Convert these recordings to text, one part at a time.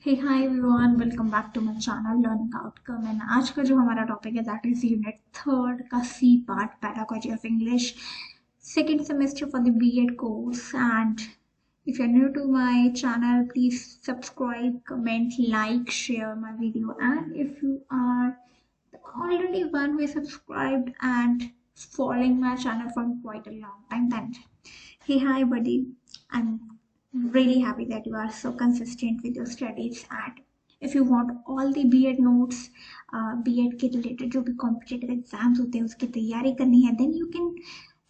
Hey hi everyone, welcome back to my channel learning outcome. And आज का जो हमारा टॉपिक है दैट इज यूनिट थर्ड का C part, pedagogy of English, second semester for the BEd course. And if you're new to my channel, please subscribe, comment, like, share my video. And if you are already one who is subscribed and following my channel from quite a long time, then hey hi buddy, I'm really happy that you are so consistent with your studies. And if you want all the BEd notes, BEd के related जो भी competitive exams होते हैं उसकी तैयारी करनी है, then you can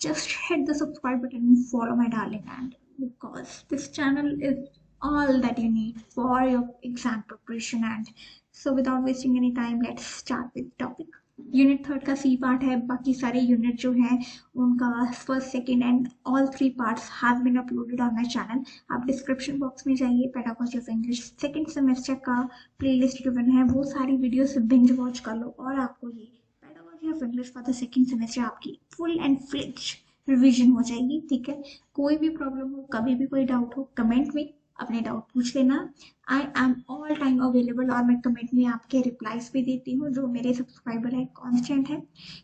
just hit the subscribe button and follow my darling. And because this channel is all that you need for your exam preparation. And so without wasting any time, let's start with the topic. Unit third का C part है। बाकी सारे unit जो हैं उनका first second and all three parts have been uploaded on my channel. आप description box में जाइए, pedagogy of English second semester का प्लेलिस्ट गिवन है, वो सारी वीडियोस बिंज वॉच कर लो और आपको ये pedagogy of English for the second semester आपकी फुल एंड फ्लेज्ड रिविजन हो जाएगी। ठीक है, कोई भी प्रॉब्लम हो, कभी भी कोई डाउट हो, कमेंट में अपने डाउट पूछ लेना। I am all time available और मैं कमेंट में आपके रिप्लाईज भी देती हूँ। जो मेरे सब्सक्राइबर है, कांस्टेंट है,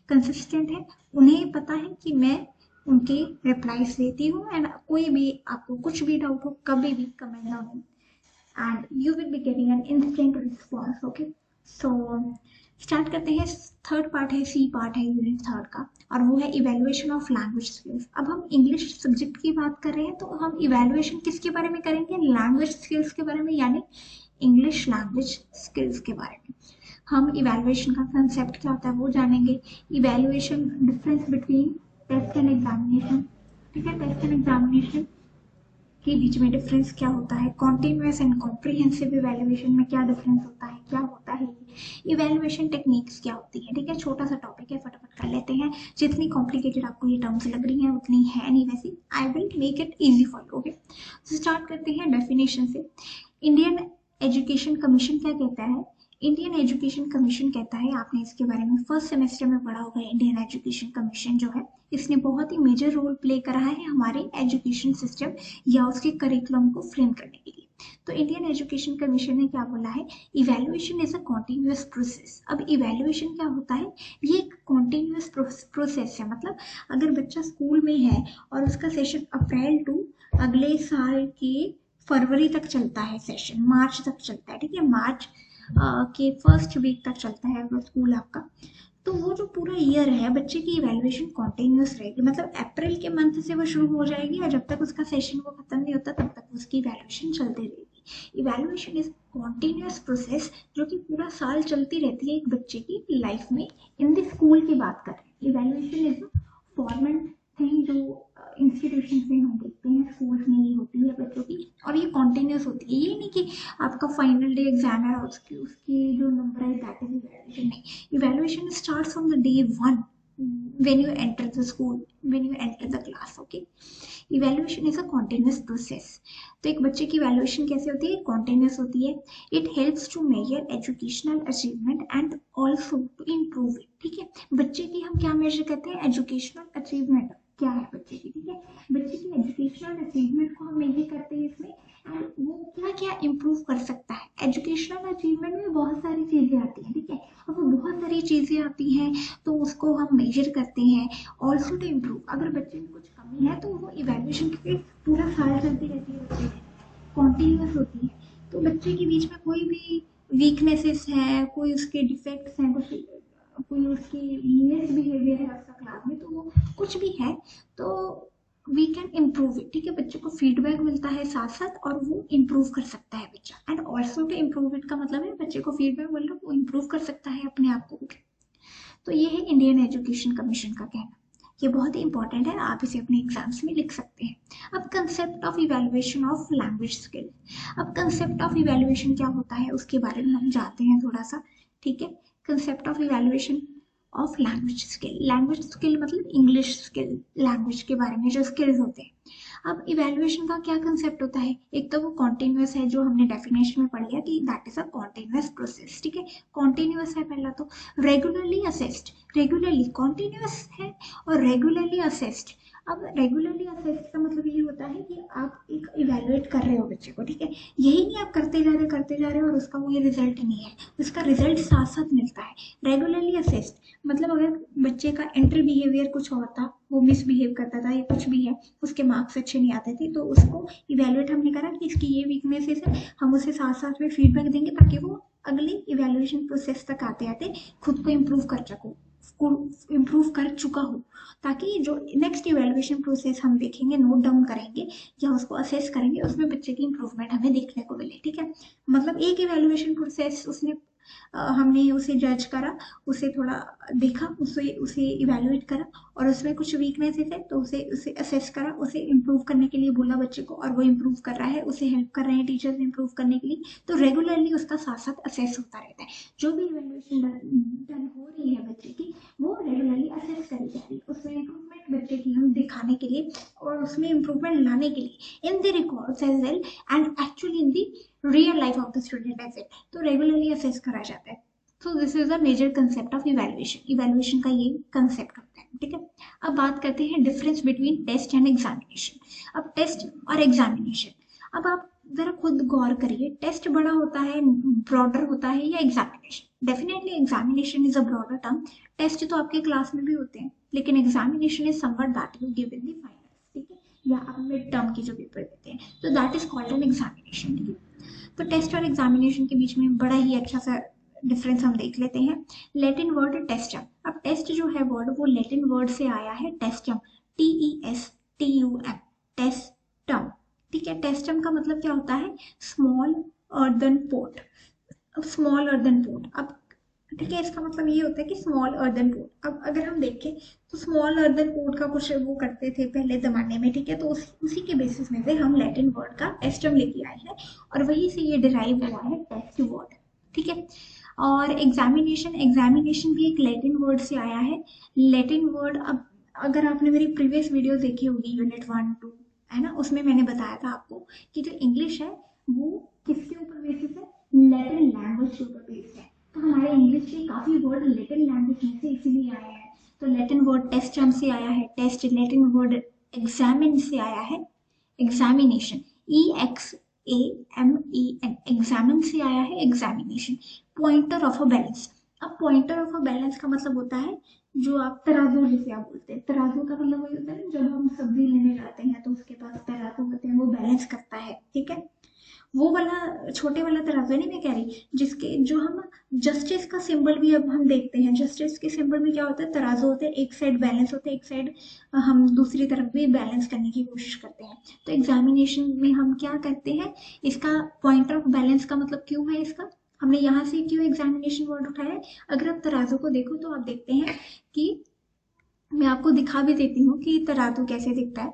कंसिस्टेंट है, उन्हें पता है कि मैं उनके रिप्लाईज देती हूँ। एंड कोई भी आपको कुछ भी डाउट हो, कभी भी comment down and you will be getting an instant response. Okay, so start करते हैं। थर्ड पार्ट है, सी पार्ट है यूनिट थर्ड का, और वो है इवेल्युएशन ऑफ लैंग्वेज स्किल्स। अब हम इंग्लिश सब्जेक्ट की बात कर रहे हैं तो हम इवेल्युएशन किसके बारे में करेंगे? लैंग्वेज स्किल्स के बारे में, यानी इंग्लिश लैंग्वेज स्किल्स के बारे में। हम इवेल्युएशन का कंसेप्ट क्या होता है वो जानेंगे। Evaluation, difference between test and examination. ठीक है, टेस्ट एंड एग्जामिनेशन के बीच में डिफरेंस क्या होता है, कॉन्टिन्यूअस एंड कॉम्प्रिहेंसिव इवेल्युएशन में क्या डिफरेंस होता है, क्या होता है, इवेल्युएशन टेक्निक्स क्या होती है। ठीक है, छोटा सा टॉपिक है, फटाफट कर लेते हैं। जितनी कॉम्प्लिकेटेड आपको ये टर्म्स लग रही हैं उतनी है नहीं, वैसे I will make it easy for you. Okay, तो स्टार्ट करते हैं डेफिनेशन से। इंडियन एजुकेशन कमीशन क्या कहता है? इंडियन एजुकेशन कमीशन कहता है, आपने इसके बारे में फर्स्ट सेमेस्टर में पढ़ा होगा, इंडियन एजुकेशन कमीशन जो है इसने बहुत ही मेजर रोल प्ले करा है हमारे एजुकेशन सिस्टम या उसके करिकुलम को फ्रेम करने के लिए। तो इंडियन एजुकेशन कमीशन ने क्या बोला है? Evaluation is a continuous process. अब इवैल्यूएशन क्या होता है? ये एक कॉन्टिन्यूअस प्रोसेस है। मतलब अगर बच्चा स्कूल में है और उसका सेशन अप्रैल टू अगले साल के फरवरी तक चलता है, सेशन मार्च तक चलता है। ठीक है, मार्च के फर्स्ट वीक तक चलता है वो स्कूल आपका, तो वो जो पूरा ईयर है बच्चे की इवैल्यूएशन कॉन्टिन्यूअस रहेगी। मतलब अप्रैल के मंथ से वो शुरू हो जाएगी और जब तक उसका सेशन वो खत्म नहीं होता तब तक उसकी इवैल्यूएशन चलती रहेगी। इवैल्यूएशन इज कॉन्टिन्यूअस प्रोसेस जो कि पूरा साल चलती रहती है एक बच्चे की लाइफ में। इन द स्कूल की बात करें, इवैल्यूएशन इज फॉर्मल थिंग जो इंस्टीट्यूशन में हम देखते हैं, स्कूल में ही होती है बच्चों की, और ये कॉन्टिन्यूस होती है। ये नहीं कि आपका फाइनल डे एग्जाम है और उसके जो नंबर है दैट इज इवैल्यूएशन, नहीं। Evaluation starts from the day one when you enter the school, when you enter the class. Okay, evaluation is a continuous process. तो एक बच्चे की evaluation कैसे होती है? continuous होती है। it helps to measure educational achievement and also to improve it. ठीक है, बच्चे की हम क्या measure करते हैं? educational achievement क्या है बच्चे की। ठीक है, बच्चे की एजुकेशनल अचीवमेंट को हम मेजर करते हैं इसमें, एंड वो क्या क्या इम्प्रूव कर सकता है। एजुकेशनल अचीवमेंट में बहुत सारी चीजें आती हैं। ठीक है, अब वो बहुत सारी चीजें आती हैं तो उसको हम मेजर करते हैं। ऑल्सो टू इम्प्रूव, अगर बच्चे में कुछ कमी है तो वो इवेल्युएशन के पूरा साल चलती रहती है, बच्चे कॉन्टिन्यूस होती है। तो बच्चे के बीच में कोई भी वीकनेसेस है, कोई उसके डिफेक्ट्स हैं, कोई उसकी लीनियस बिहेवियर है उसका क्लास में, तो वो कुछ भी है तो वी कैन इम्प्रूव इट। ठीक है, बच्चे को फीडबैक मिलता है साथ साथ और वो इम्प्रूव कर सकता है बच्चा। And also to improve it का मतलब है बच्चे को फीडबैक मिल रहा है, वो इम्प्रूव कर सकता है अपने आप को। तो ये है इंडियन एजुकेशन कमीशन का कहना। ये बहुत ही इंपॉर्टेंट है, आप इसे अपने एग्जाम्स में लिख सकते हैं। अब concept of evaluation of language skill. अब कंसेप्ट ऑफ इवैल्यूएशन क्या होता है उसके बारे में हम जानते हैं थोड़ा सा। ठीक है, concept of evaluation of language skill. Language skill मतलब इंग्लिश स्किल, लैंग्वेज के बारे में जो स्किल्स होते हैं। अब इवैल्यूएशन का क्या कंसेप्ट होता है? एक तो वो कॉन्टिन्यूअस है जो हमने डेफिनेशन में पढ़ लिया कि that is a continuous process. ठीक है, कॉन्टिन्यूअस है पहला तो। रेगुलरली असेस्ड, रेगुलरली कॉन्टिन्यूअस है और रेगुलरली असेस्ड। अब रेगुलरली असेस्ड का मतलब ये होता है कि आप एक इवेलुएट कर रहे हो बच्चे को। ठीक है, यही नहीं आप करते करते जा रहे हैं और उसका वो ये रिजल्ट नहीं है, उसका रिजल्ट साथ साथ मिलता है। रेगुलरली असेस्ड मतलब अगर बच्चे का एंट्री बिहेवियर कुछ और था, वो मिसबिहेव करता था या कुछ भी है, उसके मार्क्स अच्छे नहीं आते थे, तो उसको इवेलुएट हमने करा कि इसकी ये वीकनेसेस है, हम उसे साथ साथ में फीडबैक देंगे ताकि वो अगली इवेल्युएशन प्रोसेस तक आते आते खुद को इम्प्रूव कर चुका हो, ताकि जो नेक्स्ट इवेल्युएशन प्रोसेस हम देखेंगे, नोट डाउन करेंगे या उसको असेस करेंगे, उसमें बच्चे की इंप्रूवमेंट हमें देखने को मिले। ठीक है, मतलब एक इवेल्युएशन प्रोसेस उसने हमने उसे जज करा, उसे थोड़ा देखा, उसे उसे इवेलुएट करा और उसमें कुछ वीकनेसेस है तो उसे उसे असेस करा, उसे इम्प्रूव करने के लिए बोला बच्चे को और वो इम्प्रूव कर रहा है, उसे हेल्प कर रहे हैं टीचर्स इम्प्रूव करने के लिए। तो रेगुलरली उसका साथ साथ असेस होता रहता है। जो भी इवेल्युएशन डन हो रही है बच्चे की, वो रेगुलरली असेस करी जा रही है, उसमें इम्प्रूवमेंट बच्चे की हम दिखाने के लिए और उसमें इम्प्रूवमेंट लाने के लिए in the records as well and actually in the real life of the student as well, तो रेगुलरली असेस करा जाता है। तो this is the major concept of evaluation. Evaluation का ये कंसेप्ट होता है। ठीक है, अब बात करते हैं difference between test and examination. अब टेस्ट और एग्जामिनेशन, अब आप जरा खुद गौर करिए, टेस्ट बड़ा होता है, ब्रॉडर होता है या examination? Definitely examination is a broader term. Test तो आपके क्लास में भी होते हैं, लेकिन examination is something that you give in the final, ठीक है, या आप मिड टर्म की जो पेपर देते हैं, तो that is called an examination. ठीक है, तो टेस्ट और एग्जामिनेशन के बीच में बड़ा ही अच्छा सा डिफरेंस हम देख लेते हैं। लैटिन वर्ड टेस्टम, अब टेस्ट जो है वर्ड वो लैटिन वर्ड से आया है टेस्टम, TESTUM, टेस्टम। ठीक है, टेस्टम का मतलब क्या होता है? Small earthen pot. अब स्मॉल अर्दन पोट, अब ठीक है, इसका मतलब ये होता है कि स्मॉल अर्दन पोट। अब अगर हम देखें तो स्मॉल अर्दन पोट का कुछ वो करते थे पहले जमाने में, ठीक है, तो उसी के बेसिस में से हम लैटिन वर्ड का टेस्टम लेके आए हैं और वहीं से ये डिराइव हुआ है टेस्ट वर्ड। ठीक है, और एग्जामिनेशन, एग्जामिनेशन भी एक लैटिन वर्ड से आया है। लैटिन वर्ड, अब अगर आपने मेरी प्रीवियस वीडियो देखी होगी यूनिट 1-2, है ना, उसमें मैंने बताया था आपको कि जो इंग्लिश है वो किसके ऊपर बेसिस है? लैटिन लैंग्वेज के ऊपर बेस्ड है। तो हमारे इंग्लिश के काफी वर्ड लैटिन लैंग्वेज में से इसीलिए आए हैं। तो लैटिन वर्ड टेस्टम से आया है टेस्ट, लैटिन वर्ड एग्जामिन से आया है एग्जामिनेशन, EXAMEN, एग्जामिन से आया है examination. Pointer of a balance, अब पॉइंटर ऑफ अ बैलेंस का मतलब होता है जो आप तराजू जिसे आप बोलते हैं, तराजू का मतलब वही होता है जब हम सब्जी लेने जाते हैं तो उसके पास तराजू होते हैं, वो बैलेंस करता है। ठीक है, वो वाला छोटे वाला तराजू नहीं मैं कह रही, जिसके जो हम जस्टिस का सिंबल भी अब हम देखते हैं, जस्टिस के सिंबल में क्या होता है? तराजू होते हैं, एक साइड बैलेंस होते हैं, एक साइड हम दूसरी तरफ भी बैलेंस करने की कोशिश करते हैं। तो एग्जामिनेशन में हम क्या करते हैं? इसका पॉइंटर ऑफ बैलेंस का मतलब क्यों है इसका, हमने यहाँ से क्यों एग्जामिनेशन वर्ड उठाया है? अगर आप तराजू को देखो तो आप देखते हैं कि मैं आपको दिखा भी देती हूँ कि तराजू कैसे दिखता है।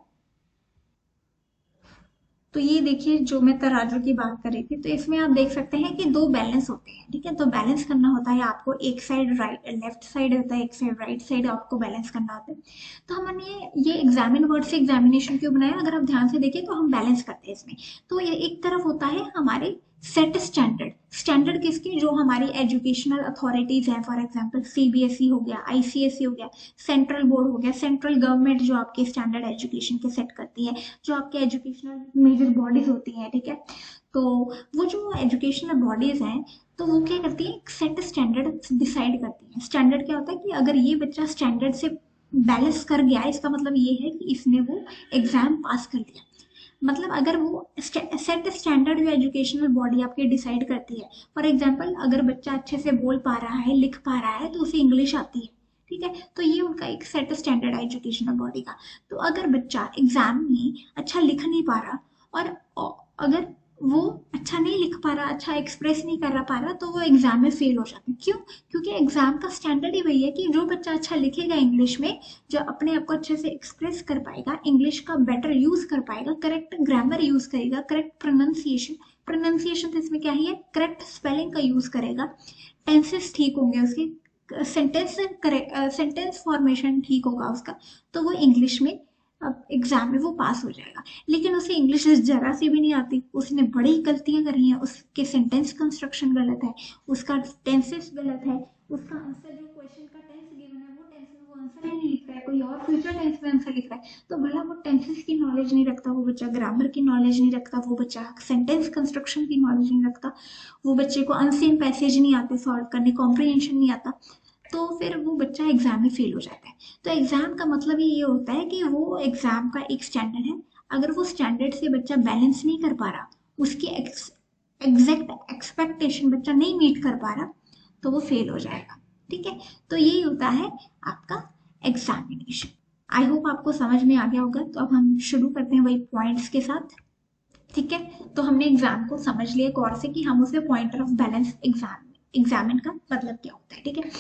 तो ये देखिए, जो मैं तराजू की बात कर रही थी, तो इसमें आप देख सकते हैं कि दो बैलेंस होते हैं। ठीक है, तो बैलेंस करना होता है आपको, एक साइड राइट लेफ्ट साइड होता है, एक साइड राइट साइड आपको बैलेंस करना होता है। तो हमने ये एग्जामिन वर्ड से एग्जामिनेशन क्यों बनाया? अगर आप ध्यान से देखें तो हम बैलेंस करते हैं इसमें। तो ये एक तरफ होता है हमारे सेट स्टैंडर्ड, स्टैंडर्ड किसकी? जो हमारी एजुकेशनल अथॉरिटीज हैं, फॉर एग्जांपल CBSE हो गया, ICSE हो गया, सेंट्रल बोर्ड हो गया, सेंट्रल गवर्नमेंट जो आपके स्टैंडर्ड एजुकेशन के सेट करती है, जो आपके एजुकेशनल मेजर बॉडीज होती हैं। ठीक है, तो वो जो एजुकेशनल बॉडीज हैं तो वो क्या करती है? एक सेट स्टैंडर्ड डिसाइड करती है। स्टैंडर्ड क्या होता है कि अगर ये बच्चा स्टैंडर्ड से बैलेंस कर गया, इसका मतलब ये है कि इसने वो एग्जाम पास कर लिया। मतलब अगर वो सेट स्टैंडर्ड जो एजुकेशनल बॉडी आपकी डिसाइड करती है, फॉर एग्जांपल अगर बच्चा अच्छे से बोल पा रहा है, लिख पा रहा है, तो उसे इंग्लिश आती है। ठीक है, तो ये उनका एक सेट स्टैंडर्ड है एजुकेशनल बॉडी का। तो अगर बच्चा एग्जाम में अच्छा लिख नहीं पा रहा और अगर वो अच्छा नहीं लिख पा रहा, अच्छा एक्सप्रेस नहीं कर पा रहा, तो वो एग्जाम में फेल हो जाता है। क्यों? क्योंकि एग्जाम का स्टैंडर्ड ही वही है कि जो बच्चा अच्छा लिखेगा इंग्लिश में, जो अपने आप को अच्छे से एक्सप्रेस कर पाएगा, इंग्लिश का बेटर यूज कर पाएगा, करेक्ट ग्रामर यूज करेगा, करेक्ट प्रोनाउंसिएशन, प्रोनाउंसिएशन तो इसमें क्या ही है, करेक्ट स्पेलिंग का यूज करेगा, टेंसेस ठीक होंगे उसके, सेंटेंस फॉर्मेशन ठीक होगा उसका, तो वो इंग्लिश में अब एग्जाम में वो पास हो जाएगा। लेकिन उसे इंग्लिश जरा सी भी नहीं आती, उसने बड़ी गलतियां करी हैं, उसके सेंटेंस कंस्ट्रक्शन गलत है, उसका टेंसेस गलत है, उसका आंसर जो क्वेश्चन का टेंस गिवन है वो टेंस में वो आंसर ही नहीं लिख रहा है, कोई और फ्यूचर टेंस में आंसर लिख रहा है, तो भला वो टेंसेस की नॉलेज नहीं रखता वो बच्चा, ग्रामर की नॉलेज नहीं रखता वो बच्चा, सेंटेंस कंस्ट्रक्शन की नॉलेज नहीं रखता वो बच्चे को, अनसीन पैसेज नहीं आते सॉल्व करने, कॉम्प्रिहेंशन नहीं आता, तो फिर वो बच्चा एग्जाम में फेल हो जाता है। तो एग्जाम का मतलब ही ये होता है कि वो एग्जाम का एक स्टैंडर्ड है, अगर वो स्टैंडर्ड से बच्चा बैलेंस नहीं कर पा रहा, उसकी एग्जैक्ट एक्सपेक्टेशन बच्चा नहीं मीट कर पा रहा, तो वो फेल हो जाएगा। ठीक है, तो यही होता है आपका एग्जामिनेशन। आई होप आपको समझ में आ गया होगा। तो अब हम शुरू करते हैं वही पॉइंट्स के साथ। ठीक है, तो हमने एग्जाम को समझ लिया गौर से कि हम उसे पॉइंटर ऑफ बैलेंस एग्जामिन का मतलब क्या होता है। ठीक है,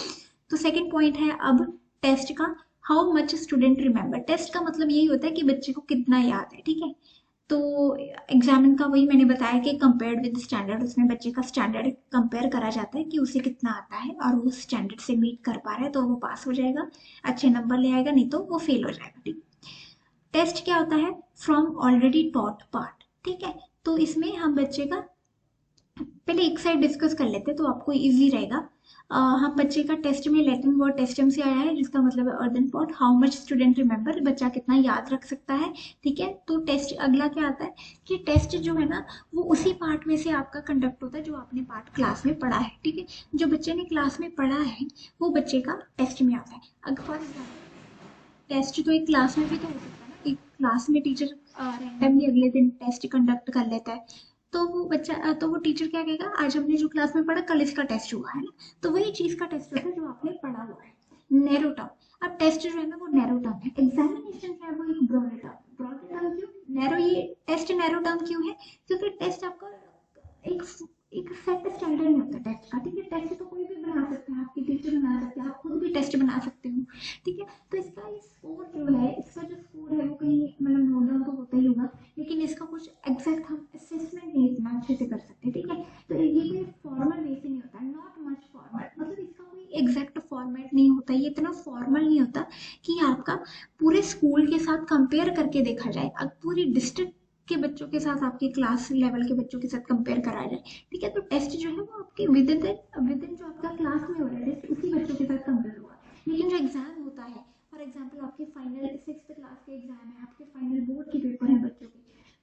तो सेकंड पॉइंट है अब टेस्ट का, how much student remember. Test का मतलब यही होता है कि बच्चे को कितना याद है। ठीक है, तो एग्जामिन का वही मैंने बताया कि कंपेयर्ड विद स्टैंडर्ड, उसमें बच्चे का स्टैंडर्ड कंपेयर करा जाता है कि उसे कितना आता है, और वो स्टैंडर्ड से मीट कर पा रहा है तो वो पास हो जाएगा, अच्छे नंबर ले आएगा, नहीं तो वो फेल हो जाएगा। ठीक, टेस्ट क्या होता है, फ्रॉम ऑलरेडी टॉट पार्ट। ठीक है, तो इसमें हम बच्चे का पहले एक साइड डिस्कस कर लेते हैं तो आपको इजी रहेगा। हम बच्चे का टेस्ट में लैटिन वर्ड टेस्टम से आया है जिसका मतलब है earthen pot, how much student remember, बच्चा कितना याद रख सकता है। ठीक है, तो टेस्ट अगला क्या आता है कि टेस्ट जो है ना वो उसी पार्ट में से आपका कंडक्ट होता है जो आपने पार्ट क्लास में पढ़ा है। ठीक है, जो बच्चे ने क्लास में पढ़ा है वो बच्चे का टेस्ट में आता है। अगर फॉर एग्जाम्पल टेस्ट तो एक क्लास में भी तो हो सकता है ना, एक क्लास में टीचर रैंडमली अगले दिन टेस्ट कंडक्ट कर लेता है, तो वो बच्चा तो वो टीचर क्या कहेगा, आज हमने जो क्लास में पढ़ा कल इसका टेस्ट हुआ है ना, तो वही चीज का टेस्ट होता है जो आपने पढ़ा हुआ है, नैरो टर्म। अब टेस्ट जो है ना वो नैरो टर्म है, एग्जामिनेशन है वो एक ब्रॉड टर्म। ब्रॉड टर्म क्यों, नैरो, ये टेस्ट नैरो टर्म क्यों है, क्योंकि टेस्ट आपका एक एक सेट स्टैंडर्ड नहीं होता टेस्ट का। ठीक है, टेस्ट तो कोई भी बना सकता है, आपके टीचर बना सकते हैं, आप खुद भी टेस्ट बना सकते हो। ठीक है, तो इसका स्कोर जो है, इसका जो स्कोर है वो कहीं मतलब नोट डाउन तो होता ही होगा, लेकिन इसका कुछ एग्जैक्ट हम असेसमेंट नहीं इतना अच्छे से कर सकते। ठीक है, तो ये कोई फॉर्मल वे से नहीं होता, नॉट मच फॉर्मल, मतलब इसका कोई एग्जैक्ट फॉर्मेट नहीं होता, ये इतना फॉर्मल नहीं होता कि आपका पूरे स्कूल के साथ कंपेयर करके देखा जाए, अब पूरी डिस्ट्रिक्ट के बच्चों के साथ आपके क्लास लेवल के बच्चों के साथ कंपेयर कराया जाए। ठीक है, तो टेस्ट जो है वो आपके विद इन जो आपका क्लास में हो रहा है टेस्ट उसी बच्चों के साथ कंपेयर हुआ, लेकिन जो एग्जाम होता है, फॉर एग्जाम्पल आपके फाइनल 6th क्लास के एग्जाम है, आपके फाइनल बोर्ड के पेपर है बच्चों के,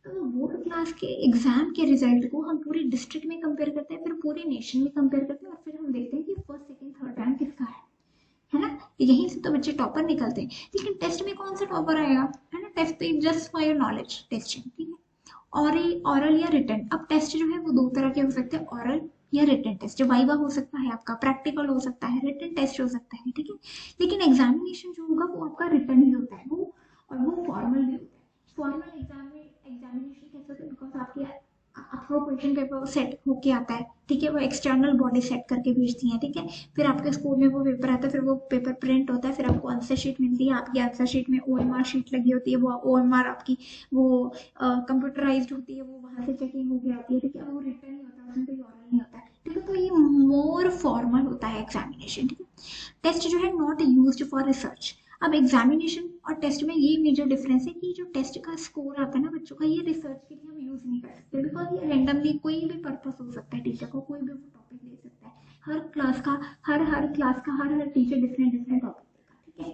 तो बोर्ड क्लास के एग्जाम के रिजल्ट को हम पूरी डिस्ट्रिक्ट में कंपेयर करते हैं, फिर पूरे नेशन में कंपेयर करते हैं, और फिर हम देखते हैं कि फर्स्ट सेकंड थर्ड रैंक किसका है ना, यहीं से तो बच्चे टॉपर निकलते हैं। लेकिन टेस्ट में कौन सा टॉपर आएगा, है ना, टेस्ट तो just for your knowledge testing. ठीक है, ऑरल या रिटन, अब टेस्ट जो है वो दो तरह के हो सकते हैं, ऑरल या रिटन टेस्ट, जो वाइवा हो सकता है आपका, प्रैक्टिकल हो सकता है, रिटन टेस्ट हो सकता है। ठीक है, लेकिन एग्जामिनेशन जो होगा वो आपका रिटन ही होता है, वो और वो फॉर्मल भी होता है। फॉर्मल एग्जामिनेशन कैसे होता है, बिकॉज आपके आपका क्वेश्चन पेपर सेट होके आता है। ठीक है, वो एक्सटर्नल बॉडी सेट करके भेजती है। ठीक है, फिर आपके स्कूल में वो पेपर आता है, फिर वो पेपर प्रिंट होता है, फिर आपको आंसर शीट मिलती है, आपकी आंसर शीट में ओएमआर शीट लगी होती है, वो ओएमआर आपकी वो कंप्यूटराइज्ड होती है, वो वहां से चेकिंग होके आती है। ठीक है, वो रिटर्न नहीं होता, उसमें कोई ऑरल नहीं होता है। ठीक है, तो ये मोर फॉर्मल होता है एग्जामिनेशन। ठीक है, टेस्ट जो है नॉट यूज्ड फॉर रिसर्च। अब एग्जामिनेशन और टेस्ट में ये मेजर डिफरेंस है कि जो टेस्ट का स्कोर आता है ना बच्चों का, ये रिसर्च के लिए हम यूज नहीं कर सकते, बिकॉज ये रैंडमली कोई भी पर्पस हो सकता है, टीचर को कोई भी टॉपिक ले सकता है, हर क्लास का हर क्लास का हर टीचर डिफरेंट डिफरेंट टॉपिक देगा। ठीक है,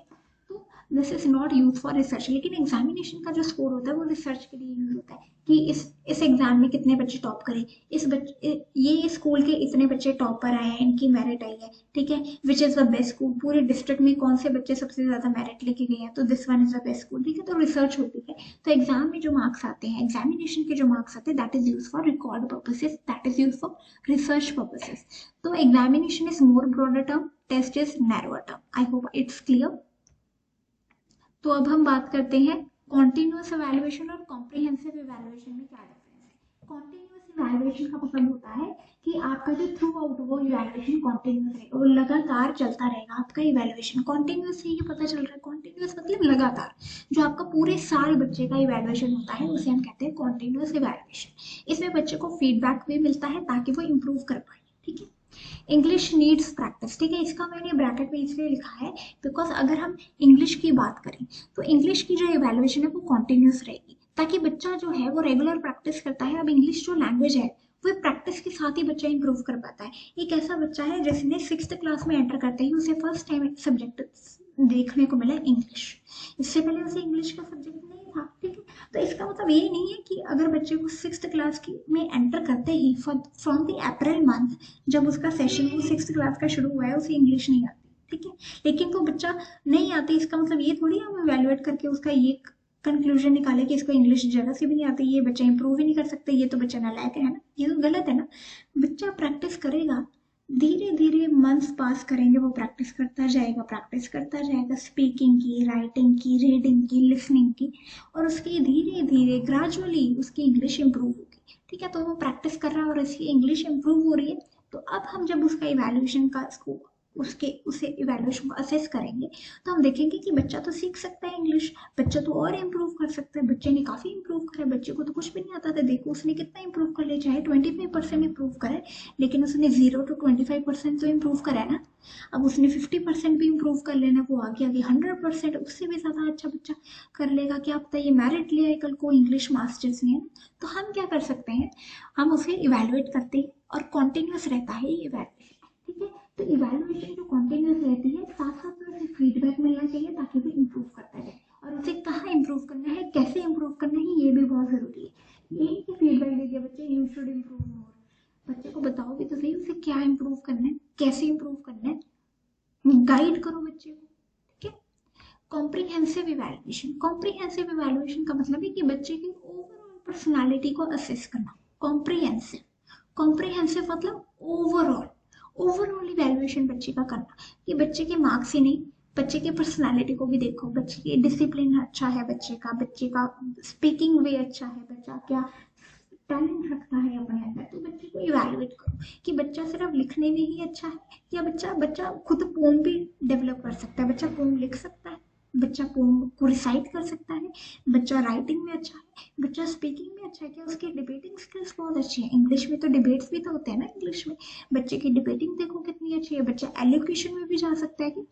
तो this is not use for research. लेकिन एग्जामिनेशन का जो स्कोर होता है वो रिसर्च के लिए यूज होता है कि इस एग्जाम में कितने बच्चे टॉप करें, इस बच्चे ये स्कूल के इतने बच्चे टॉपर आए हैं, इनकी मेरिट आई है। ठीक है, which is the best school, पूरे डिस्ट्रिक्ट में कौन से बच्चे सबसे ज्यादा मेरिट लेके गए हैं, तो this one is the best school. ठीक है, तो रिसर्च होती है। तो एग्जाम में जो मार्क्स आते हैं, एग्जामिनेशन के जो मार्क्स आते हैं, that is use for record purposes, that is use for research purposes. तो examination is more broader term, test is narrower term. I hope it's clear. तो अब हम बात करते हैं कॉन्टिन्यूअस इवैल्यूएशन और कॉम्प्रिहेंसिव इवैल्यूएशन में क्या डिफरेंस है। कॉन्टिन्यूअस इवैल्यूएशन का मतलब होता है कि आपका जो थ्रू आउट वो इवैल्यूएशन कॉन्टिन्यूअस रहेगा, वो लगातार चलता रहेगा आपका इवैल्यूएशन। कॉन्टिन्यूअस से ये पता चल रहा है, कॉन्टिन्यूअस मतलब लगातार, जो आपका पूरे साल बच्चे का इवैल्यूएशन होता है उसे हम कहते हैं कॉन्टिन्यूअस इवैल्यूएशन। इसमें बच्चे को फीडबैक भी मिलता है ताकि वो इम्प्रूव कर पाए। ठीक है, इंग्लिश नीड्स प्रैक्टिस। ठीक है, इसका मैंने ब्रैकेट में इसलिए लिखा है बिकॉज अगर हम इंग्लिश की बात करें तो इंग्लिश की जो इवैल्यूएशन है वो कॉन्टिन्यूस रहेगी, ताकि बच्चा जो है वो रेगुलर प्रैक्टिस करता है। अब इंग्लिश जो लैंग्वेज है वो प्रैक्टिस के साथ ही बच्चा इंप्रूव कर पाता है। एक ऐसा बच्चा है जिसने 6th क्लास में एंटर करते ही उसे फर्स्ट टाइम सब्जेक्ट देखने को मिला इंग्लिश। इससे पहले उसे इंग्लिश का सब्जेक्ट नहीं था, ठीक है। तो इसका मतलब ये नहीं है कि अगर बच्चे को 6th क्लास की में एंटर करते ही फ्रॉम द अप्रैल मंथ जब उसका सेशन वो 6th क्लास का शुरू हुआ है उसे इंग्लिश नहीं आती, ठीक है। लेकिन तो बच्चा नहीं आती इसका मतलब ये थोड़ी हम इवेलुएट करके उसका ये कंक्लूजन निकाले कि इसको इंग्लिश जरा से भी नहीं आती, ये बच्चा इंप्रूव ही नहीं कर सकता, ये तो बच्चा नालायक है ना। ये तो गलत है ना। बच्चा प्रैक्टिस करेगा, धीरे धीरे मंथ्स पास करेंगे, वो प्रैक्टिस करता जाएगा स्पीकिंग की, राइटिंग की, रीडिंग की, लिसनिंग की, और उसकी धीरे धीरे ग्रेजुअली उसकी इंग्लिश इंप्रूव होगी, ठीक है। तो वो प्रैक्टिस कर रहा है और उसकी इंग्लिश इंप्रूव हो रही है। तो अब हम जब उसका इवैल्यूएशन का उसे इवैल्यूएशन को असेस करेंगे तो हम देखेंगे कि बच्चा तो सीख सकता है इंग्लिश, बच्चा तो और इम्प्रूव कर सकता है। बच्चे ने काफी इम्प्रूव करा, बच्चे को तो कुछ भी नहीं आता था, देखो उसने कितना इम्प्रूव कर लिया, चाहे 25% इम्प्रूव करे, लेकिन उसने 0 to 25% तो इम्प्रूव करा है ना। अब उसने 50% भी इम्प्रूव कर लेना, वो आगे आगे 100%, उससे भी ज्यादा अच्छा बच्चा कर लेगा। क्या पता ये मेरिट ले आए कल को इंग्लिश मास्टर्स में, है ना। तो हम क्या कर सकते हैं, हम उसे इवेलुएट करते हैं और कॉन्टिन्यूस रहता है ये इवेलुएशन, ठीक है। तो इवैल्यूएशन जो कॉन्टिन्यूस रहती है, साथ साथ में उसे फीडबैक मिलना चाहिए ताकि वो इम्प्रूव करता रहे, और उसे कहाँ इम्प्रूव करना है, कैसे इम्प्रूव करना है, ये भी बहुत जरूरी है। ये नहीं कि फीडबैक दे दिया बच्चे यू शुड इम्प्रूव मोर, बच्चे को बताओ भी तो सही उसे क्या इम्प्रूव करना है, कैसे इम्प्रूव करना है, गाइड करो बच्चे को, ठीक है। कॉम्प्रिहेंसिव इवैल्यूएशन का मतलब है कि बच्चे की ओवरऑल पर्सनालिटी को असेस करना। कॉम्प्रिहेंसिव कॉम्प्रिहेंसिव मतलब ओवरऑल इवैल्यूएशन बच्चे का करना, कि बच्चे के मार्क्स ही नहीं, बच्चे की पर्सनालिटी को भी देखो, बच्चे की डिसिप्लिन अच्छा है, बच्चे का स्पीकिंग वे अच्छा है, बच्चा क्या टैलेंट रखता है अपने अंदर। तो बच्चे को इवैल्यूएट करो कि बच्चा सिर्फ लिखने में ही अच्छा है या बच्चा बच्चा खुद पोम भी डेवलप कर सकता है, बच्चा पोम लिख सकता है, बच्चा पोम को रिसाइट कर सकता है, बच्चा राइटिंग में अच्छा है, बच्चा स्पीकिंग में अच्छा है, क्या उसकी डिबेटिंग स्किल्स बहुत अच्छी है। इंग्लिश में तो डिबेट्स भी तो होते हैं ना इंग्लिश में, बच्चे की डिबेटिंग देखो कितनी अच्छी है, बच्चा एलोक्यूशन में भी जा सकता है। कि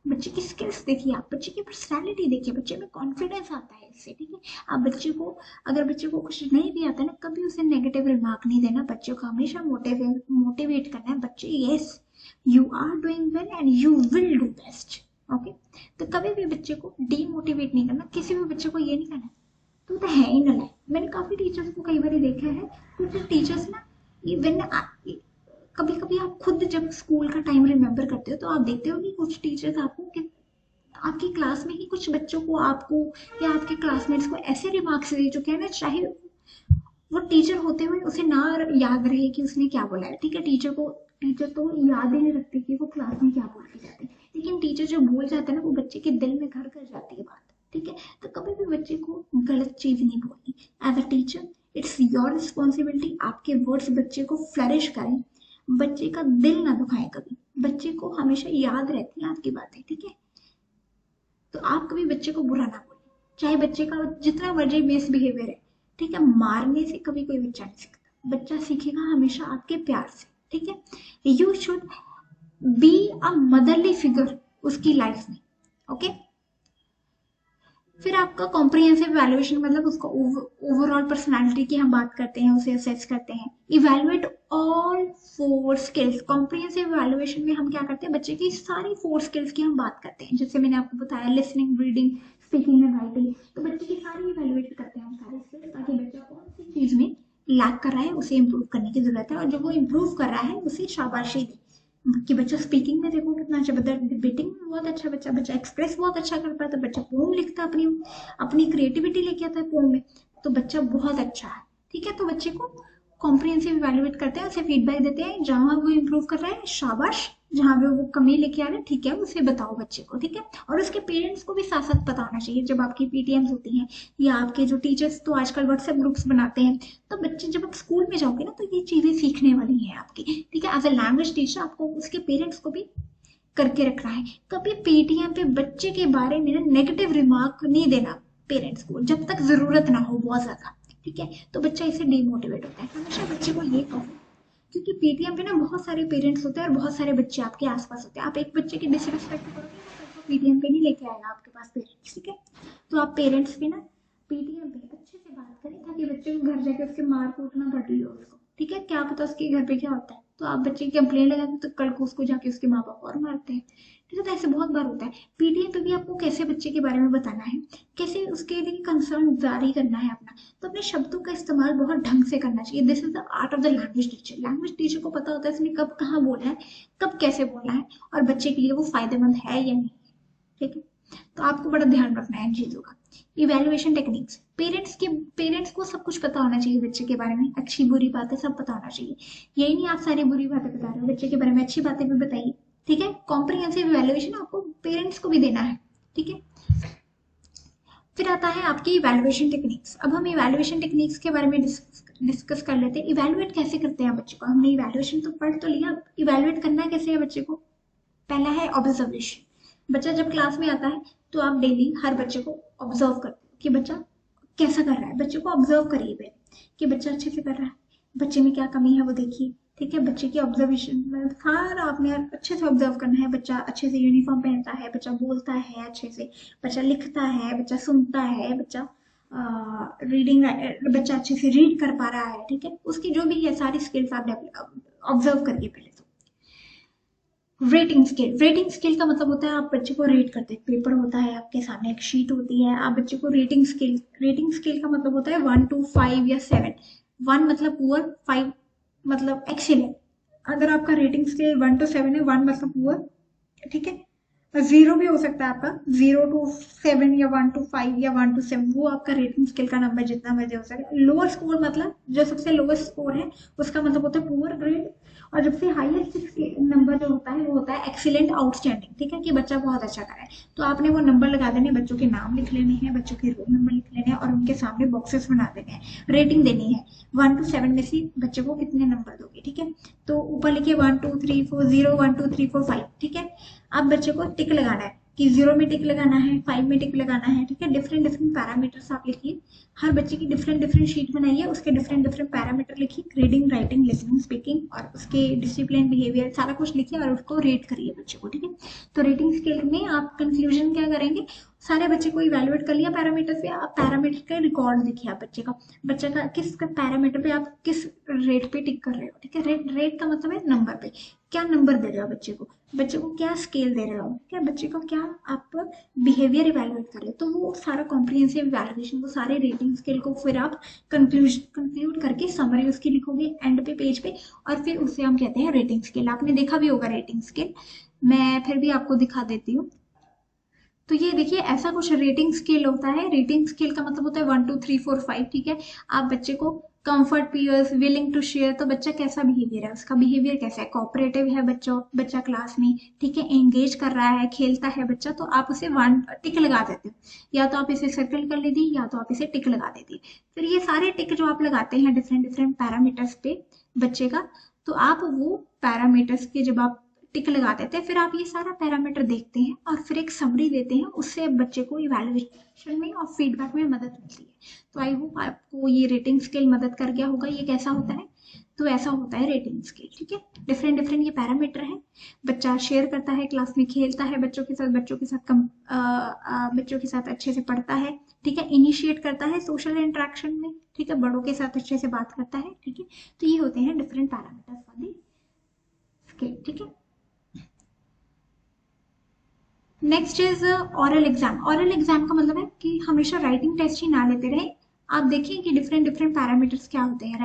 बच्चे की स्किल्स देखिए आप, बच्चे की पर्सनैलिटी देखिए, बच्चे में कॉन्फिडेंस आता है इससे, ठीक है। आप बच्चे को अगर बच्चे को कुछ नहीं भी आता ना, कभी उसे नेगेटिव रिमार्क नहीं देना, बच्चे को हमेशा मोटिवेट करना है, बच्चे yes you are doing well and you will do best, okay. तो कभी भी बच्चे को डीमोटिवेट नहीं करना, किसी भी बच्चे को ये नहीं करना तू तो है ही ना। मैंने काफी टीचर्स को कई बार देखा है, कुछ टीचर्स ना इवन कभी कभी आप खुद जब स्कूल का टाइम रिमेम्बर करते हो तो आप देखते हो कि कुछ टीचर्स आपको कि आपकी क्लास में ही कुछ बच्चों को आपको या आपके क्लासमेट्स को ऐसे रिमार्क्स दे चुके हैं ना, चाहे वो टीचर होते हुए उसे ना याद रहे कि उसने क्या बोला है, ठीक है। टीचर तो याद ही नहीं रखती कि वो क्लास में क्या बोल के जाते हैं, लेकिन टीचर जो बोल जाता है ना वो बच्चे के दिल में घर कर जाती है बात, ठीक है। तो कभी भी बच्चे को गलत चीज नहीं बोलनी। As a teacher it's your responsibility, आपके वर्ड्स बच्चे को फ्लरिश करें, बच्चे का दिल ना दुखाएं कभी, बच्चे को हमेशा याद रहती है आपकी बातें, ठीक है। तो आप कभी बच्चे को बुरा ना बोलें, चाहे बच्चे का जितना मर्जी मिसबिहेवियर है, ठीक है। मारने से कभी कोई बच्चा नहीं सीखता, बच्चा सीखेगा हमेशा आपके प्यार से, ठीक है। You should be a motherly figure उसकी लाइफ में, ओके। फिर आपका कॉम्प्रिहेंसिव इवैल्यूएशन मतलब उसका ओवरऑल पर्सनालिटी की हम बात करते हैं, उसे असेस करते हैं। Evaluate all 4 skills, comprehensive evaluation में हम क्या करते हैं, बच्चे की सारी 4 स्किल्स की हम बात करते हैं, जैसे मैंने आपको बताया listening, reading, speaking and writing. तो बच्चे की सारी इवैल्यूएट करते हैं हम सारे स्किल्स, ताकि बच्चा कौन सी चीज में लैक कर रहा है उसे इम्प्रूव करने की जरूरत है, और जो वो इम्प्रूव कर रहा है उसे शाबाशी दी कि बच्चा स्पीकिंग में देखो कितना अच्छा, बच्चा डिबेटिंग में बहुत अच्छा, बच्चा एक्सप्रेस बहुत अच्छा कर पाता है, बच्चा पोम लिखता है, अपनी अपनी क्रिएटिविटी लेके आता है पोम में, तो बच्चा बहुत अच्छा है, ठीक है। तो बच्चे को कॉम्प्रिहेंसिव इवैल्यूएट करते हैं, उसे फीडबैक देते हैं, जहां वो इम्प्रूव कर रहा है शाबाश, जहां पे वो कमी लेके आ रहा है ठीक है उसे बताओ बच्चे को, ठीक है। और उसके पेरेंट्स को भी साथ साथ पता होना चाहिए, जब आपकी पीटीएम्स होती हैं या आपके जो टीचर्स तो आजकल व्हाट्सएप ग्रुप्स बनाते हैं, तो बच्चे जब आप स्कूल में जाओगे ना तो ये चीजें सीखने वाली है आपकी, ठीक है। एज अ लैंग्वेज टीचर आपको उसके पेरेंट्स को भी करके रखना है, कभी पेटीएम पे बच्चे के बारे में नेगेटिव रिमार्क नहीं देना पेरेंट्स को, जब तक जरूरत ना हो बहुत ज्यादा, ठीक है। तो बच्चा इससे डीमोटिवेट होता है, हमेशा बच्चे को ये कहो, क्योंकि पेटीएम पे ना बहुत सारे पेरेंट्स होते हैं और बहुत सारे बच्चे आपके आसपास होते हैं, आप एक बच्चे की डिसरिस्पेक्ट करोगे तो पेटीएम पे नहीं लेके आएगा आपके पास पेरेंट्स, ठीक है। तो आप पेरेंट्स भी ना पेटीएम पे अच्छे से बात करें, ताकि बच्चे को घर जाके उसके मार कूटना पड़ रही हो उसको, ठीक है। क्या पता उसके घर पे क्या होता है, तो आप बच्चे की कंप्लेन लगाते तो कल को उसको जाके उसके माँ बाप और मारते हैं। ठीक है, तो ऐसे बहुत बार होता है। पीटीएम पे भी आपको कैसे बच्चे के बारे में बताना है, कैसे उसके लिए कंसर्न जारी करना है अपना, तो अपने शब्दों का इस्तेमाल बहुत ढंग से करना चाहिए। This is the art of the language teacher. Language teacher को पता होता है इसने कब कहाँ बोलना है, कब कैसे बोलना है, और बच्चे के लिए वो फायदेमंद है या नहीं। ठीक है, तो आपको बड़ा ध्यान रखना है इन चीजों का। इवेल्युएशन टेक्निक्स, पेरेंट्स को सब कुछ पता होना चाहिए बच्चे के बारे में, अच्छी बुरी बातें सब पता होना चाहिए। यही नहीं आप सारी बुरी बातें बता रहे हो, बच्चे के बारे में अच्छी बातें भी बताइए। ठीक है, कॉम्प्रिहेंसिव इवेल्युएशन आपको पेरेंट्स को भी देना है। ठीक है, फिर आता है आपकी इवेल्युएशन टेक्निक्स। अब हम इवेल्युएशन टेक्निक्स के बारे में डिस्कस कर लेते हैं। इवेल्युएट कैसे करते हैं बच्चे को, हमने इवेल्युएशन तो पढ़ तो लिया, इवेल्युएट करना कैसे है बच्चे को। पहला है ऑब्जर्वेशन। बच्चा जब क्लास में आता है तो आप डेली हर बच्चे को ऑब्जर्व करते हो कि बच्चा कैसा कर रहा है। बच्चे को ऑब्जर्व करिए पहले कि बच्चा अच्छे से कर रहा है, बच्चे में क्या कमी है वो देखिए। ठीक है, बच्चे की ऑब्जर्वेशन में सारा आपने अच्छे से ऑब्जर्व करना है। बच्चा अच्छे से यूनिफॉर्म पहनता है, बच्चा बोलता है अच्छे से, बच्चा लिखता है, बच्चा सुनता है, बच्चा रीडिंग, बच्चा अच्छे से रीड कर पा रहा है। ठीक है, उसकी जो भी है सारी स्किल्स आप ऑब्जर्व करिए पहले तो। रेटिंग स्केल का मतलब होता है आप बच्चे को रेट करते हैं। पेपर होता है आपके सामने, एक शीट होती है, आप बच्चे को रेटिंग स्केल का मतलब होता है 1 to 5 या 7। 1 मतलब पुअर, 5 मतलब एक्सीलेंट। अगर आपका रेटिंग स्केल 1 to 7 है, 1 मतलब पुअर, ठीक है, 0 भी हो सकता है आपका, 0 to 7 या 1 to 5 या 1 to 7, वो आपका रेटिंग स्केल का नंबर जितना मर्जी हो सके। लोअर स्कोर मतलब जो सबसे लोवेस्ट स्कोर है उसका मतलब होता है पुअर ग्रेड, और जब से हाईएस्ट नंबर जो होता है वो होता है एक्सीलेंट आउटस्टैंडिंग। ठीक है, कि बच्चा बहुत अच्छा करे, तो आपने वो नंबर लगा देने, बच्चों के नाम लिख लेने हैं, बच्चों के रोल नंबर लिख लेने हैं, और उनके सामने बॉक्सेस बना देने हैं, रेटिंग देनी है 1 to 7 में से बच्चे को कितने नंबर दोगे। ठीक है, तो ऊपर लिखिए 1 2 3 4 0 1 2 3 4 5। ठीक है, अब बच्चे को टिक लगाना है कि 0 में टिक लगाना है, 5 में टिक लगाना है। ठीक है, डिफरेंट डिफरेंट पैरामीटर्स आप लिखिए, हर बच्चे की डिफरेंट शीट बनाइए, उसके डिफरेंट पैरामीटर लिखिए, रीडिंग, राइटिंग, लिसनिंग, स्पीकिंग, और उसके डिसिप्लिन, बिहेवियर सारा कुछ लिखिए और उसको रेट करिए बच्चे को। ठीक है, तो रेटिंग स्केल में आप कंक्लूजन क्या करेंगे, सारे बच्चे को इवेलुएट कर लिया पैरामीटर पे, आप पैरामीटर का रिकॉर्ड देखिए, आप बच्चे का किस पैरामीटर पे आप किस रेट पे टिक कर रहे हो। ठीक है, रेट का मतलब है नंबर पे, क्या नंबर दे रहे हो बच्चे को क्या स्केल दे रहे हो, क्या बच्चे को क्या आप बिहेवियर इवेलुएट कर रहे हो। तो वो सारा कॉम्प्रिहेंसिव इवेलुएशन, वो सारे रेटिंग स्केल को फिर आप कंक्लूड करके समरी उसकी लिखोगे एंड पे, पेज पे, और फिर उसे हम कहते हैं रेटिंग स्केल। आपने देखा भी होगा रेटिंग स्केल, मैं फिर भी आपको दिखा देती हूँ। तो ये देखिए ऐसा कुछ रेटिंग स्केल होता है। रेटिंग स्केल का मतलब होता है 1 2 3 4 5। ठीक है, आप बच्चे को comfort, peers, willing to share, तो बच्चा कैसा बिहेवियर है, उसका बिहेवियर कैसा है, कोऑपरेटिव है बच्चा क्लास में, ठीक है, एंगेज कर रहा है, खेलता है बच्चा, तो आप उसे 1 टिक लगा देते हो, या तो आप इसे सर्कल कर लीजिए या तो आप इसे टिक लगा देती। फिर ये सारे टिक जो आप लगाते हैं डिफरेंट पैरामीटर्स पे बच्चे का, तो आप वो पैरामीटर्स के जब आप टिक लगा देते हैं, फिर आप ये सारा पैरामीटर देखते हैं और फिर एक समरी देते हैं, उससे बच्चे को इवैल्यूएशन में और फीडबैक में मदद मिलती है। तो आई होप आपको ये रेटिंग स्केल मदद कर गया होगा। ये कैसा होता है, तो ऐसा होता है रेटिंग स्केल। ठीक है, डिफरेंट ये पैरामीटर है, बच्चा शेयर करता है, क्लास में खेलता है बच्चों के साथ अच्छे से पढ़ता है। ठीक है, इनिशिएट करता है सोशल इंटरेक्शन में। ठीक है, बड़ों के साथ अच्छे से बात करता है। ठीक है, तो ये होते हैं different parameters for the scale. ठीक है, next is oral exam. Oral exam का मतलब है कि हमेशा राइटिंग टेस्ट ही ना लेते रहे, आप देखिए कि डिफरेंट पैरामीटर्स क्या होते हैं।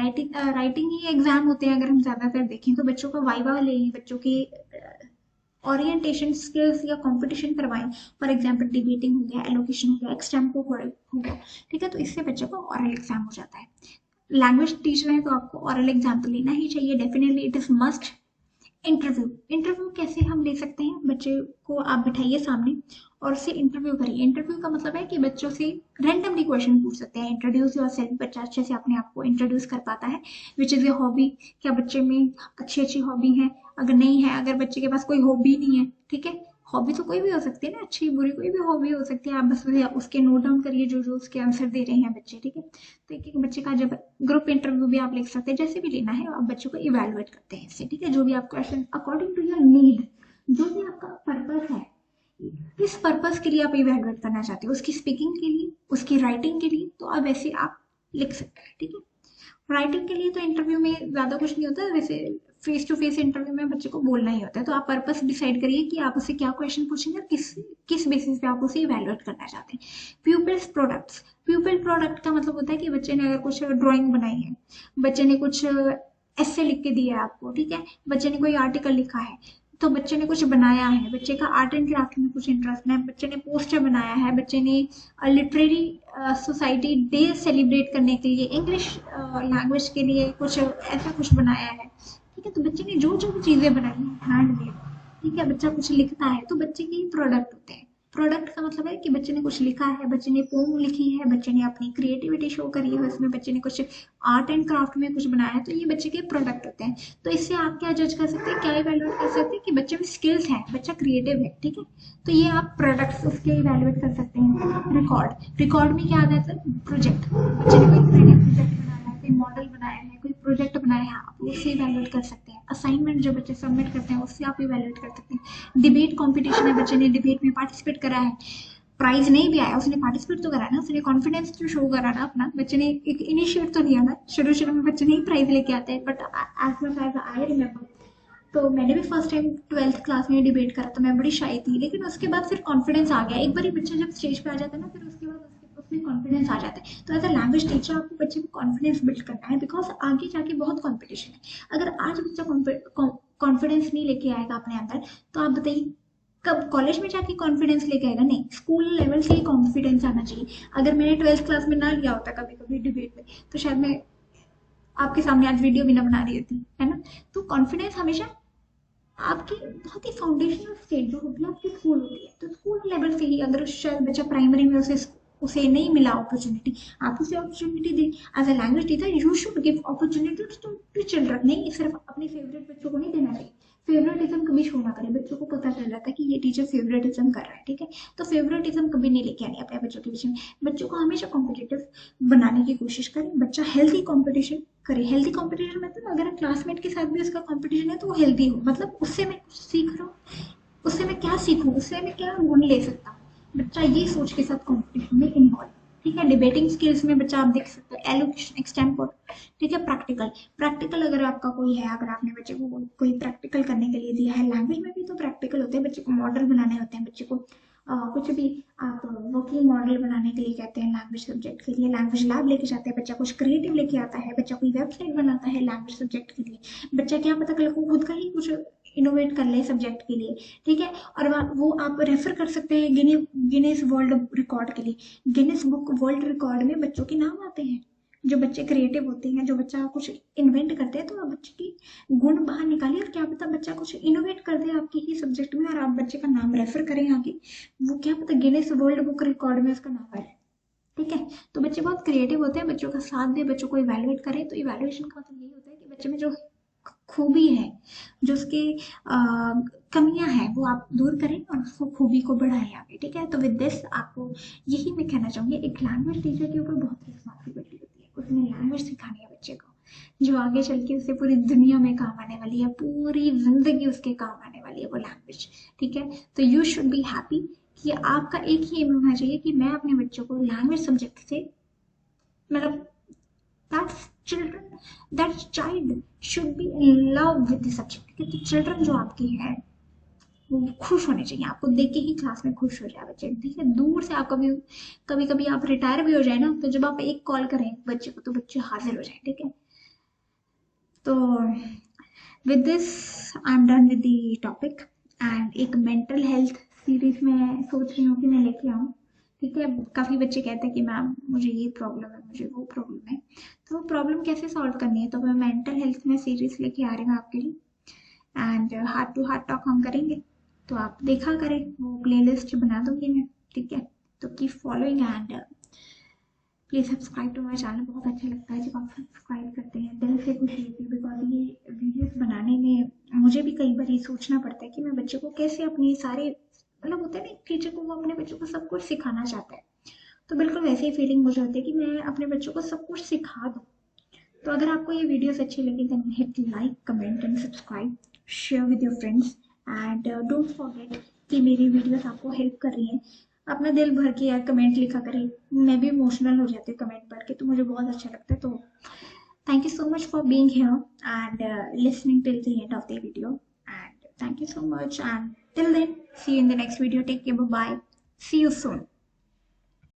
राइटिंग ही एग्जाम होते हैं अगर हम ज्यादातर देखें तो। बच्चों का वाइवा ले, बच्चों के ओरिएंटेशन स्किल्स या कंपटीशन करवाएं, फॉर एग्जांपल डिबेटिंग हो गया, एलोकेशन हो गया, एक्सटेम्पो हो गया। ठीक है, तो इससे बच्चों का ऑरल एग्जाम हो जाता है। लैंग्वेज टीचर है तो आपको ऑरल एग्जाम तो लेना ही चाहिए, definitely it is must. Interview कैसे हम ले सकते हैं, बच्चे को आप बिठाइए सामने और उससे इंटरव्यू करिए। इंटरव्यू का मतलब है कि बच्चों से रैंडमली क्वेश्चन पूछ सकते हैं। इंट्रोड्यूस योरसेल्फ, बच्चा अच्छे से अपने आप को इंट्रोड्यूस कर पाता है। विच इज योर हॉबी, क्या बच्चे में अच्छी हॉबी है, अगर नहीं है, अगर बच्चे के पास कोई हॉबी नहीं है, ठीक है, हॉबी तो कोई भी हो सकती है ना, अच्छी बुरी कोई भी हॉबी हो सकती है, आप बस उसके नोट डाउन करिए जो उसके आंसर दे रहे हैं बच्चे। ठीक है, तो एक बच्चे का जब ग्रुप इंटरव्यू भी आप लिख सकते हैं, जैसे भी लेना है आप बच्चों को इवेलुएट करते हैं इससे। ठीक है, जो भी आप question according to your need, जो भी आपका पर्पस है, किस पर्पस के लिए आप इवेलुएट करना चाहते हो, उसकी स्पीकिंग के लिए, उसकी राइटिंग के लिए, तो अब वैसे आप लिख सकते हैं। ठीक है, राइटिंग के लिए तो इंटरव्यू में ज्यादा कुछ नहीं होता, वैसे फेस टू फेस इंटरव्यू में बच्चे को बोलना ही होता है। तो आप पर्पस डिसाइड करिए कि आप उससे क्या क्वेश्चन पूछेंगे और किस बेसिस पे आप उसे इवेलुएट करना चाहते हैं। प्यूपिल्स प्रोडक्ट्स, प्यूपिल प्रोडक्ट का मतलब होता है कि बच्चे ने अगर कुछ ड्राइंग बनाई है, बच्चे ने कुछ ऐसे लिख के दिया है आपको, ठीक है, बच्चे ने कोई आर्टिकल लिखा है, तो बच्चे ने कुछ बनाया है, बच्चे का आर्ट एंड क्राफ्ट में कुछ इंटरेस्ट है, बच्चे ने पोस्टर बनाया है, बच्चे ने लिटरेरी सोसाइटी डे सेलिब्रेट करने के लिए इंग्लिश लैंग्वेज के लिए कुछ ऐसा कुछ बनाया है, ठीक है। तो बच्चे ने जो जो भी चीज़ें बनाई हैं हैंडमेड, ठीक है, बच्चा कुछ लिखता है तो बच्चे के प्रोडक्ट होते हैं। प्रोडक्ट का मतलब है कि बच्चे ने कुछ लिखा है, बच्चे ने पोम लिखी है, बच्चे ने अपनी क्रिएटिविटी शो करी है, उसमें बच्चे ने कुछ आर्ट एंड क्राफ्ट में कुछ बनाया है, तो ये बच्चे के प्रोडक्ट होते हैं। तो इससे आप क्या जज कर सकते हैं, क्या इवेलुएट कर सकते हैं कि बच्चे में स्किल्स हैं, बच्चा क्रिएटिव है, ठीक है। तो ये आप प्रोडक्ट्स उसके इवेलुएट कर सकते हैं। रिकॉर्ड, रिकॉर्ड में क्या आ जाता है, प्रोजेक्ट, बच्चे ने कोई क्रिएटिव प्रोजेक्ट बनाया है, कोई मॉडल बनाया है, कोई प्रोजेक्ट बनाया है, आप उससे इवेलुएट कर सकते हैं। असाइनमेंट जो बच्चे सबमिट करते हैं उससे आप इवेलुएट कर सकते हैं। डिबेट कॉम्पिटिशन है, बच्चे ने डिबेट में पार्टिसिपेट करा है, प्राइज नहीं भी आया, उसने पार्टिसिपेट तो करा ना, उसने कॉन्फिडेंस तो शो करा ना अपना, बच्चे ने एक इनिशिएट तो लिया ना। शुरू शुरू में बच्चे नहीं प्राइज लेके आते हैं, but as much as I remember, तो मैंने भी फर्स्ट टाइम 12th क्लास में डिबेट करा तो मैं बड़ी शाई थी, लेकिन उसके बाद फिर कॉन्फिडेंस आ गया। एक बार बच्चा जब स्टेज पे आ जाता है ना, फिर उसके बाद उसमें कॉन्फिडेंस आ जाता है। तो एज अ लैंग्वेज टीचर आपको बच्चे को कॉन्फिडेंस बिल्ड करना है, बिकॉज आगे जाके बहुत कॉम्पिटिशन है। अगर आज बच्चा कॉन्फिडेंस नहीं लेके आएगा अपने अंदर, तो आप बताइए कब कॉलेज में जाके कॉन्फिडेंस लेके आएगा? नहीं, स्कूल लेवल से ही कॉन्फिडेंस आना चाहिए। अगर मैंने 12th क्लास में ना लिया होता कभी कभी डिबेट में, तो शायद मैं आपके सामने आज वीडियो भी ना बना रही होती, है ना। तो कॉन्फिडेंस हमेशा आपकी बहुत ही फाउंडेशनल स्टेज जो होती है आपकी स्कूल होती है। तो स्कूल लेवल से ही अगर शायद बच्चा प्राइमरी में उसे नहीं मिला अपॉर्चुनिटी, आप उसे अपॉर्चुनिटी दें। As a language teacher you should give opportunity to children. नहीं, सिर्फ अपने फेवरेट बच्चों को नहीं देना चाहिए। फेवरेटिज्म कभी शो ना करें, बच्चों को पता चल जाता है कि ये टीचर फेवरेटिज्म कर रहा है, ठीक है। तो फेवरेटिज्म कभी नहीं लेके आनी अपने बच्चों के बीच में। बच्चों को हमेशा कॉम्पिटिटिव बनाने की कोशिश करें, बच्चा हेल्थी कॉम्पिटिशन करे। हेल्थी कॉम्पिटिशन मतलब अगर क्लासमेट के साथ भी उसका कॉम्पिटिशन है तो वो हेल्थी हो, मतलब उससे मैं कुछ सीख रहा हूँ, उससे मैं क्या सीखूँ, उससे मैं क्या गुण ले सकता हूँ, बच्चा ये सोच के साथ कॉम्पिटिशन में इन्वॉल्व, ठीक है। डिबेटिंग स्किल्स में बच्चा आप देख सकते हो एलोकेशन, एक्सटेम्पोर, ठीक है। प्रैक्टिकल, प्रैक्टिकल अगर आपका कोई है, अगर आपने बच्चे को कोई प्रैक्टिकल करने के लिए दिया है, लैंग्वेज में भी तो प्रैक्टिकल होते हैं, बच्चे को मॉडल बनाने होते हैं, बच्चे को कुछ भी आप वर्किंग मॉडल बनाने के लिए कहते हैं लैंग्वेज सब्जेक्ट के लिए, लैंग्वेज लैब लेके जाते हैं, बच्चा कुछ क्रिएटिव लेके आता है, बच्चा कोई वेबसाइट बनाता है लैंग्वेज सब्जेक्ट के लिए, बच्चा क्या पता कल को खुद का ही कुछ इनोवेट कर ले सब्जेक्ट के लिए, ठीक है। और वो आप रेफर कर सकते हैं गिनीज वर्ल्ड रिकॉर्ड के लिए। गिनीज बुक वर्ल्ड रिकॉर्ड में बच्चों के नाम आते हैं, जो बच्चे क्रिएटिव होते हैं, जो बच्चा कुछ इन्वेंट करते हैं, तो आप बच्चे की गुण बाहर निकालिए, और क्या पता बच्चा कुछ इनोवेट कर दे आपके ही सब्जेक्ट में, और आप बच्चे का नाम रेफर करें आगे, वो क्या पता गिनीज वर्ल्ड बुक रिकॉर्ड में उसका नाम आए, ठीक है। तो बच्चे बहुत क्रिएटिव होते हैं, बच्चों का साथ दे, बच्चों को इवेलुएट करें। तो इवेलुएशन का मतलब यही होता है कि बच्चे में जो खूबी है, जो उसके कमियां हैं, वो आप दूर करें और उसको खूबी को बढ़ाएं आगे, ठीक है। तो विद दिस आपको यही मैं कहना चाहूंगी, एक लैंग्वेज टीचर के ऊपर बहुत रिस्पॉन्सिबिलिटी होती है, उसने लैंग्वेज सिखानी है बच्चे को, जो आगे चल के उसे पूरी दुनिया में काम आने वाली है, पूरी जिंदगी उसके काम आने वाली है वो लैंग्वेज, ठीक है। तो यू शुड बी हैप्पी कि आपका एक ही एम होना चाहिए कि मैं अपने बच्चों को लैंग्वेज सब्जेक्ट से, मतलब that children, that child should be in love with the subject, क्योंकि चिल्ड्रन जो आपके हैं वो खुश होने चाहिए, आपको देख के ही क्लास में खुश हो जाए बच्चे, ठीक है। दूर से आप कभी कभी कभी आप रिटायर भी हो जाए ना, तो जब आप एक कॉल करें बच्चे को तो बच्चे हाजिर हो जाए, ठीक है। तो with this I am done with the topic, and एक मेंटल हेल्थ सीरीज में सोच रही हूँ कि मैं लेके आऊँ, ठीक है। काफ़ी बच्चे कहते हैं कि मैम मुझे ये प्रॉब्लम है, मुझे वो प्रॉब्लम है, तो वो प्रॉब्लम कैसे सॉल्व करनी है, तो मैं मेंटल हेल्थ में सीरीज लेके आ रही हूँ आपके लिए, and heart to heart talk हम करेंगे, तो आप देखा करें, वो प्लेलिस्ट बना दूंगी मैं, ठीक है। तो keep following and please subscribe to my channel. बहुत अच्छा लगता है जब आप सब्सक्राइब करते हैं, दिल से खुशी होती है, बिकॉज ये वीडियोस बनाने में मुझे भी कई बार ये सोचना पड़ता है कि मैं बच्चे को कैसे अपने सारे, मतलब होता है ना टीचर को वो अपने बच्चों को सब कुछ सिखाना चाहता है, तो बिल्कुल वैसे ही फीलिंग मुझे होती है कि मैं अपने बच्चों को सब कुछ सिखा दूँ। तो अगर आपको ये वीडियोस अच्छी लगी then hit like, comment and subscribe, share with your friends, and don't forget कि मेरी वीडियोस आपको हेल्प कर रही हैं। अपना दिल भर के यार कमेंट लिखा करें, मैं भी इमोशनल हो जाती हूँ कमेंट पढ़ के, तो मुझे बहुत अच्छा लगता है। तो Thank you so much for being here and listening till the end of the video. And thank you so much. And till then, see you in the next video. Take care. Bye bye. See you soon.